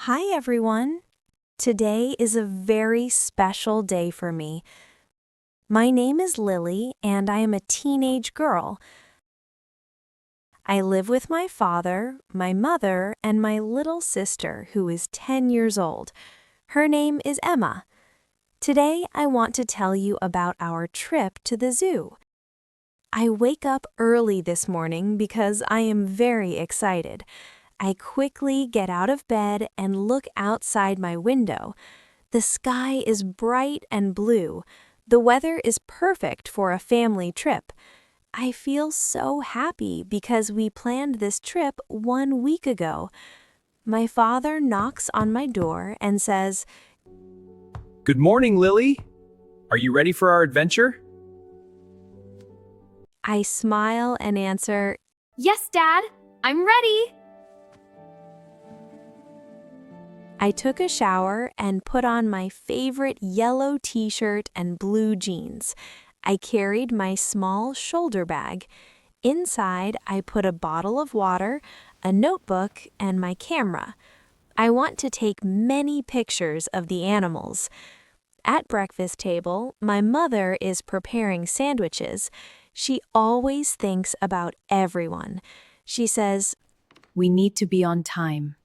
Hi, everyone. Today is a very special day for me. My name is Lily, and I am a teenage girl. I live with my father, my mother, and my little sister, who is 10 years old. Her name is Emma. Today, I want to tell you about our trip to the zoo. I wake up early this morning because I am very excited. I quickly get out of bed and look outside my window. The sky is bright and blue. The weather is perfect for a family trip. I feel so happy because we planned this trip 1 week ago. My father knocks on my door and says, Good morning, Lily. Are you ready for our adventure? I smile and answer, Yes, Dad. I'm ready. I took a shower and put on my favorite yellow t-shirt and blue jeans. I carried my small shoulder bag. Inside, I put a bottle of water, a notebook, and my camera. I want to take many pictures of the animals. At breakfast table, my mother is preparing sandwiches. She always thinks about everyone. She says, We need to be on time.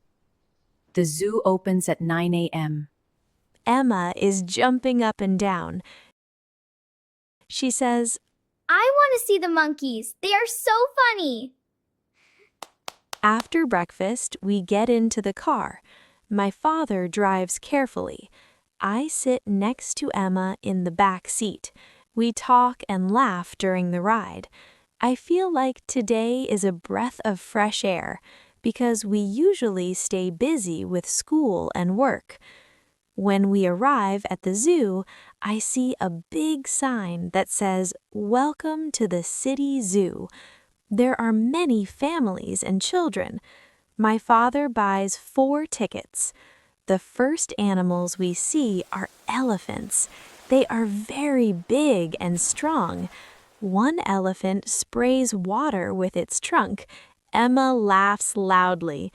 The zoo opens at 9 a.m. Emma is jumping up and down. She says, I want to see the monkeys. They are so funny. After breakfast, we get into the car. My father drives carefully. I sit next to Emma in the back seat. We talk and laugh during the ride. I feel like today is a breath of fresh air because we usually stay busy with school and work. When we arrive at the zoo, I see a big sign that says, Welcome to the City Zoo. There are many families and children. My father buys 4 tickets. The first animals we see are elephants. They are very big and strong. One elephant sprays water with its trunk. Emma laughs loudly.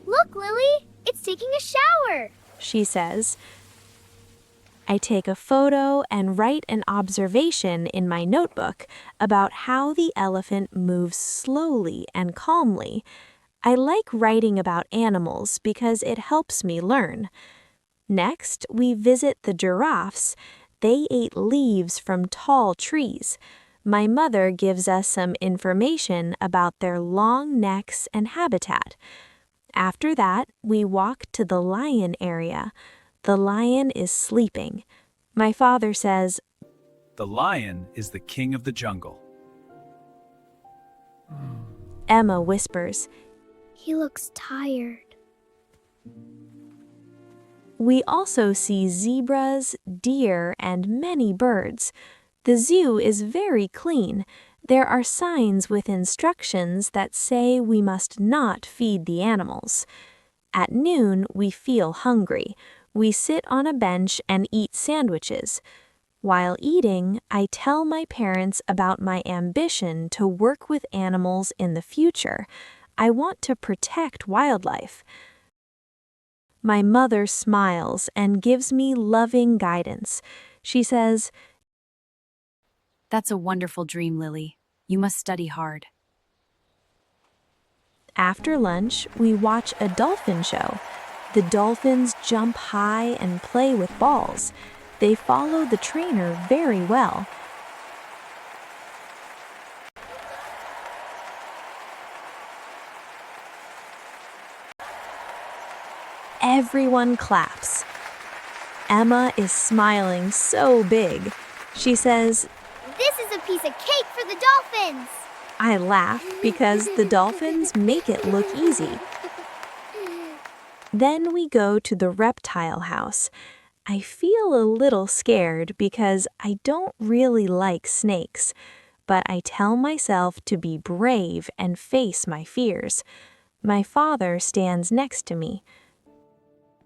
Look, Lily. It's taking a shower. She says. I take a photo and write an observation in my notebook about how the elephant moves slowly and calmly. I like writing about animals because it helps me learn. Next, we visit the giraffes. They ate leaves from tall trees. My mother gives us some information about their long necks and habitat. After that, we walk to the lion area. The lion is sleeping. My father says, The lion is the king of the jungle. Emma whispers. He looks tired. We also see zebras, deer, and many birds. The zoo is very clean. There are signs with instructions that say we must not feed the animals. At noon, we feel hungry. We sit on a bench and eat sandwiches. While eating, I tell my parents about my ambition to work with animals in the future. I want to protect wildlife. My mother smiles and gives me loving guidance. She says, That's a wonderful dream, Lily. You must study hard. After lunch, we watch a dolphin show. The dolphins jump high and play with balls. They follow the trainer very well. Everyone claps. Emma is smiling so big. She says, This is a piece of cake for the dolphins. I laugh because the dolphins make it look easy. Then we go to the reptile house. I feel a little scared because I don't really like snakes, but I tell myself to be brave and face my fears. My father stands next to me.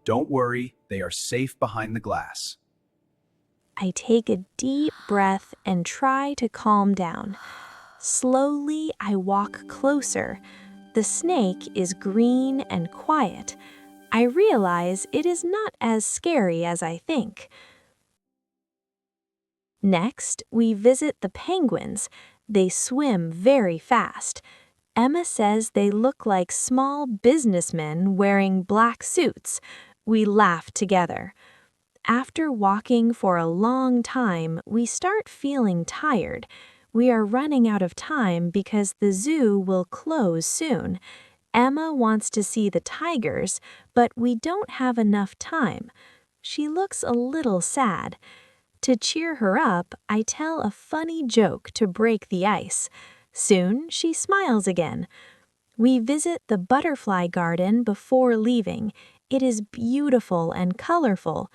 Don't worry, they are safe behind the glass. I take a deep breath and try to calm down. Slowly, I walk closer. The snake is green and quiet. I realize it is not as scary as I think. Next, we visit the penguins. They swim very fast. Emma says they look like small businessmen wearing black suits. We laugh together. After walking for a long time, we start feeling tired. We are running out of time because the zoo will close soon. Emma wants to see the tigers, but we don't have enough time. She looks a little sad. To cheer her up, I tell a funny joke to break the ice. Soon, she smiles again. We visit the butterfly garden before leaving. It is beautiful and colorful.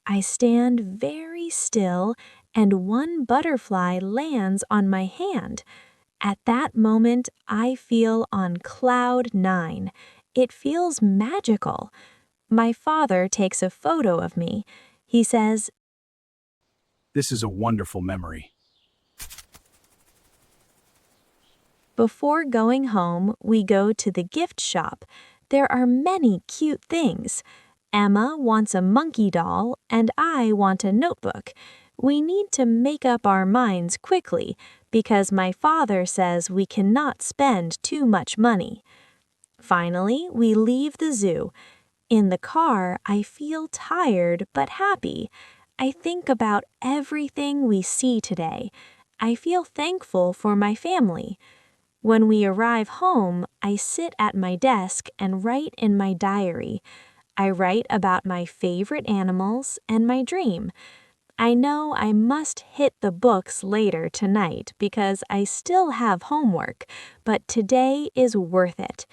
I stand very still, and one butterfly lands on my hand. At that moment, I feel on cloud 9. It feels magical. My father takes a photo of me. He says, This is a wonderful memory. before going home, we go to the gift shop. There are many cute things. Emma wants a monkey doll, and I want a notebook. We need to make up our minds quickly because my father says we cannot spend too much money. Finally, we leave the zoo. In the car, I feel tired but happy. I think about everything we see today. I feel thankful for my family. When we arrive home, I sit at my desk and write in my diary. I write about my favorite animals and my dream. I know I must hit the books later tonight because I still have homework, but today is worth it.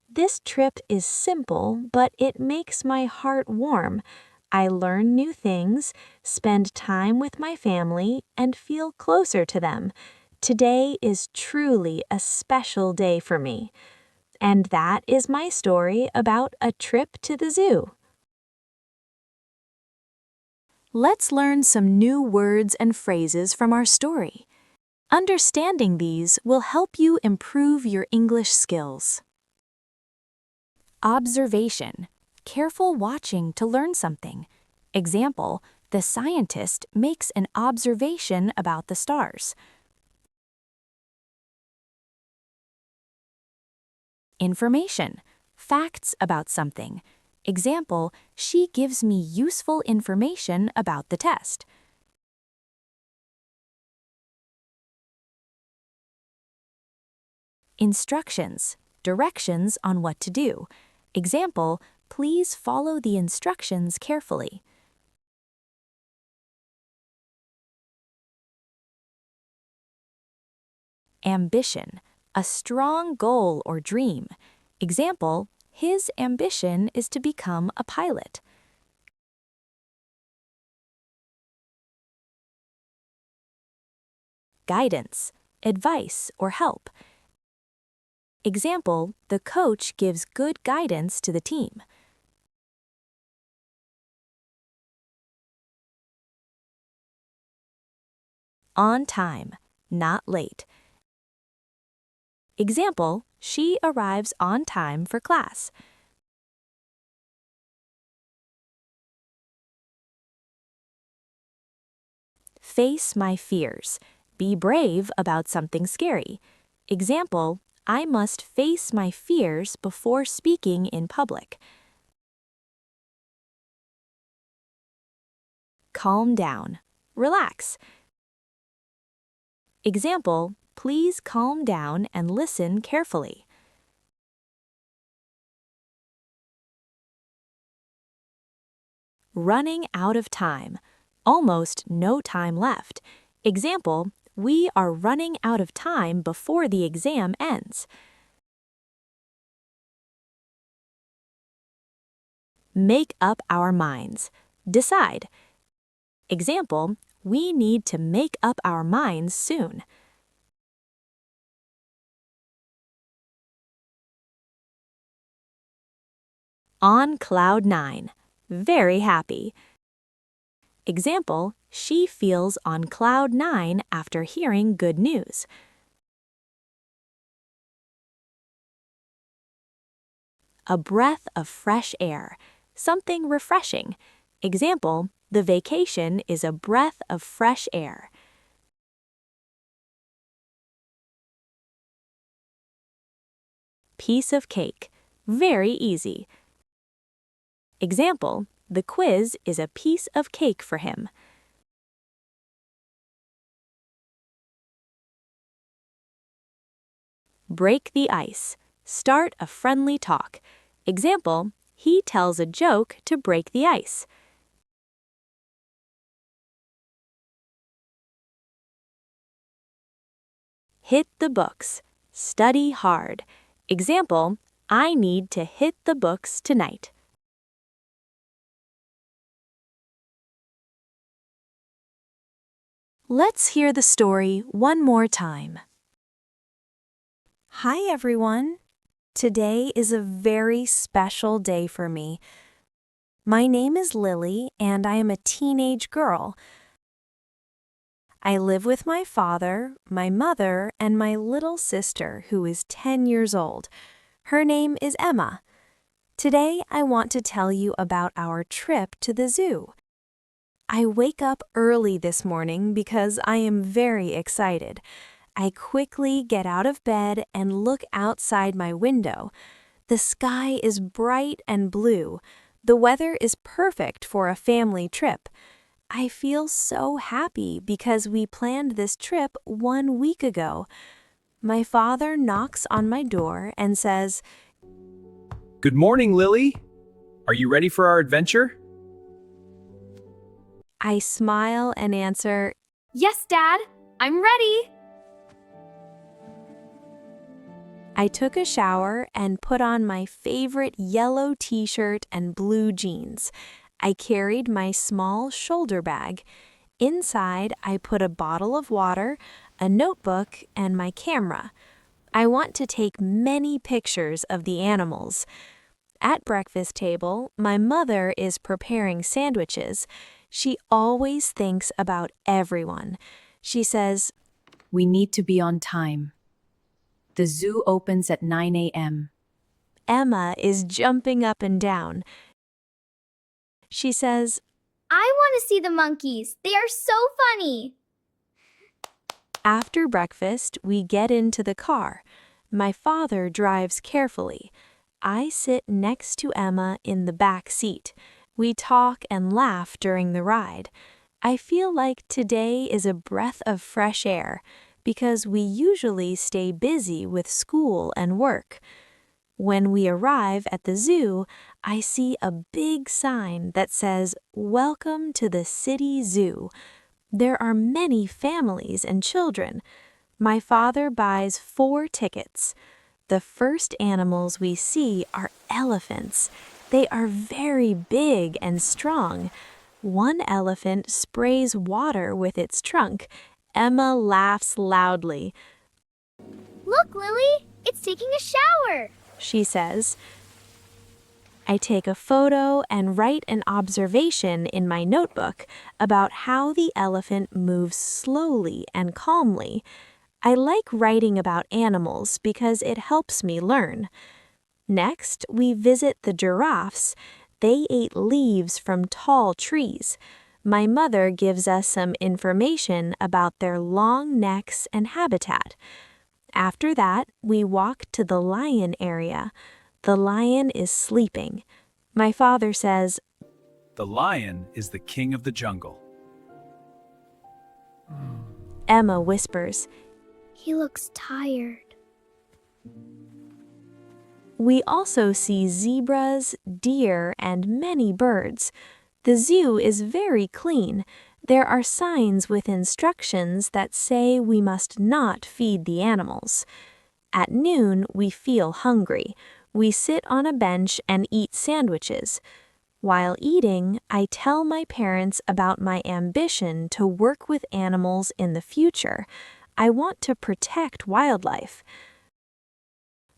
This trip is simple, but it makes my heart warm. I learn new things, spend time with my family, and feel closer to them. Today is truly a special day for me. And that is my story about a trip to the zoo. Let's learn some new words and phrases from our story. Understanding these will help you improve your English skills. Observation. Careful watching to learn something. Example, the scientist makes an observation about the stars. Information. Facts about something. Example, she gives me useful information about the test. Instructions. Directions on what to do. Example, please follow the instructions carefully. Ambition. A strong goal or dream. Example, his ambition is to become a pilot. Guidance. Advice or help. Example, the coach gives good guidance to the team. On time, not late. Example, she arrives on time for class. Face my fears. Be brave about something scary. Example, I must face my fears before speaking in public. Calm down. Relax. Example, please calm down and listen carefully. Running out of time. Almost no time left. Example, we are running out of time before the exam ends. Make up our minds. Decide. Example, we need to make up our minds soon. On cloud 9. Very happy. Example, she feels on cloud 9 after hearing good news. a breath of fresh air, something refreshing. Example, the vacation is a breath of fresh air. Piece of cake. Very easy. Example, the quiz is a piece of cake for him. Break the ice. Start a friendly talk. Example, he tells a joke to break the ice. Hit the books. Study hard. Example, I need to hit the books tonight. Let's hear the story one more time. Hi, everyone. Today is a very special day for me. My name is Lily, and I am a teenage girl. I live with my father, my mother, and my little sister, who is 10 years old. Her name is Emma. Today, I want to tell you about our trip to the zoo. I wake up early this morning because I am very excited. I quickly get out of bed and look outside my window. The sky is bright and blue. The weather is perfect for a family trip. I feel so happy because we planned this trip 1 week ago. My father knocks on my door and says, Good morning, Lily. Are you ready for our adventure? I smile and answer, Yes, Dad. I'm ready. I took a shower and put on my favorite yellow t-shirt and blue jeans. I carried my small shoulder bag. Inside, I put a bottle of water, a notebook, and my camera. I want to take many pictures of the animals. At breakfast table, my mother is preparing sandwiches. She always thinks about everyone. She says, We need to be on time. The zoo opens at 9 a.m. Emma is jumping up and down. She says, I want to see the monkeys. They are so funny. After breakfast, we get into the car. My father drives carefully. I sit next to Emma in the back seat. We talk and laugh during the ride. I feel like today is a breath of fresh air because we usually stay busy with school and work. When we arrive at the zoo, I see a big sign that says, Welcome to the City Zoo. There are many families and children. My father buys 4 tickets. The first animals we see are elephants. They are very big and strong. One elephant sprays water with its trunk. Emma laughs loudly. Look, Lily. It's taking a shower. She says. I take a photo and write an observation in my notebook about how the elephant moves slowly and calmly. I like writing about animals because it helps me learn. Next, we visit the giraffes. They ate leaves from tall trees. My mother gives us some information about their long necks and habitat. After that, we walk to the lion area. The lion is sleeping. My father says, The lion is the king of the jungle. Emma whispers. He looks tired. We also see zebras, deer, and many birds. The zoo is very clean. There are signs with instructions that say we must not feed the animals. At noon, we feel hungry. We sit on a bench and eat sandwiches. While eating, I tell my parents about my ambition to work with animals in the future. I want to protect wildlife.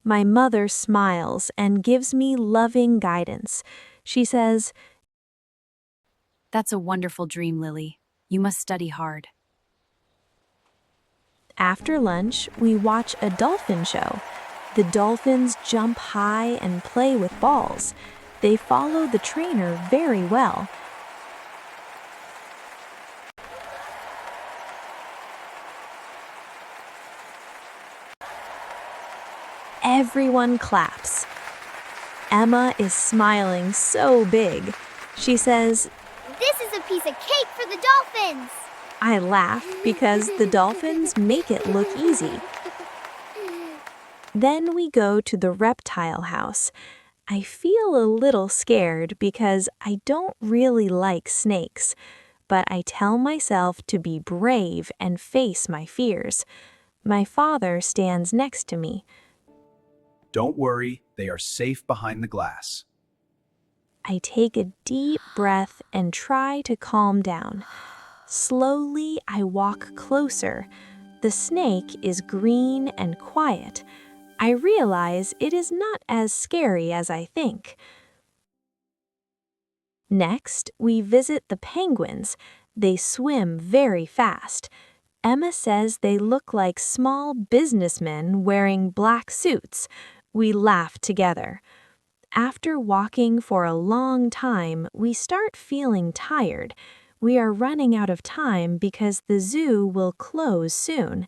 My mother smiles and gives me loving guidance. She says, That's a wonderful dream, Lily. You must study hard. After lunch, we watch a dolphin show. The dolphins jump high and play with balls. They follow the trainer very well. Everyone claps. Emma is smiling so big. She says, This is a piece of cake for the dolphins. I laugh because the dolphins make it look easy. Then we go to the reptile house. I feel a little scared because I don't really like snakes, but I tell myself to be brave and face my fears. My father stands next to me. Don't worry, they are safe behind the glass. I take a deep breath and try to calm down. Slowly, I walk closer. The snake is green and quiet. I realize it is not as scary as I think. Next, we visit the penguins. They swim very fast. Emma says they look like small businessmen wearing black suits. We laugh together. After walking for a long time, we start feeling tired. We are running out of time because the zoo will close soon.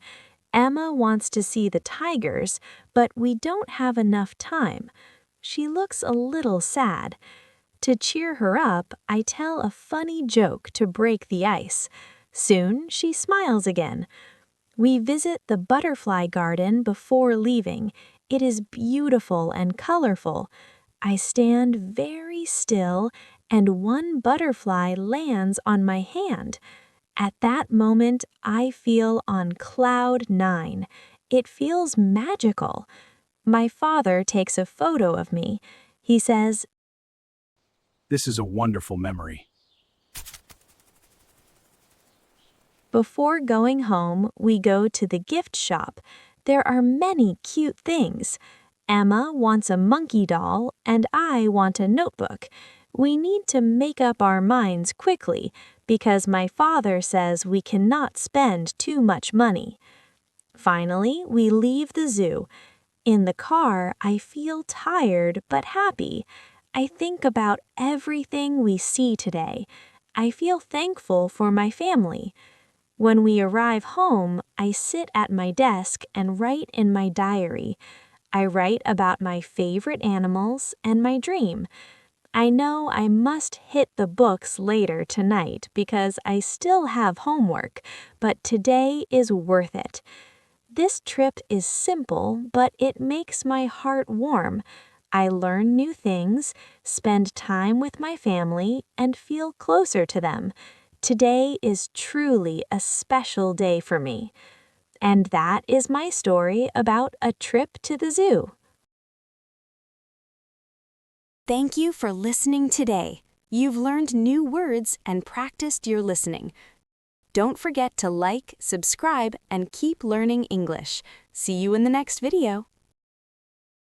Emma wants to see the tigers, but we don't have enough time. She looks a little sad. To cheer her up, I tell a funny joke to break the ice. Soon, she smiles again. We visit the butterfly garden before leaving. It is beautiful and colorful. I stand very still, and one butterfly lands on my hand. At that moment, I feel on cloud 9. It feels magical. My father takes a photo of me. He says, This is a wonderful memory. Before going home, we go to the gift shop. There are many cute things. Emma wants a monkey doll, and I want a notebook. We need to make up our minds quickly because my father says we cannot spend too much money. Finally, we leave the zoo. In the car, I feel tired but happy. I think about everything we see today. I feel thankful for my family. When we arrive home, I sit at my desk and write in my diary. I write about my favorite animals and my dream. I know I must hit the books later tonight because I still have homework, but today is worth it. This trip is simple, but it makes my heart warm. I learn new things, spend time with my family, and feel closer to them. Today is truly a special day for me. And that is my story about a trip to the zoo. Thank you for listening today. You've learned new words and practiced your listening. Don't forget to like, subscribe, and keep learning English. See you in the next video.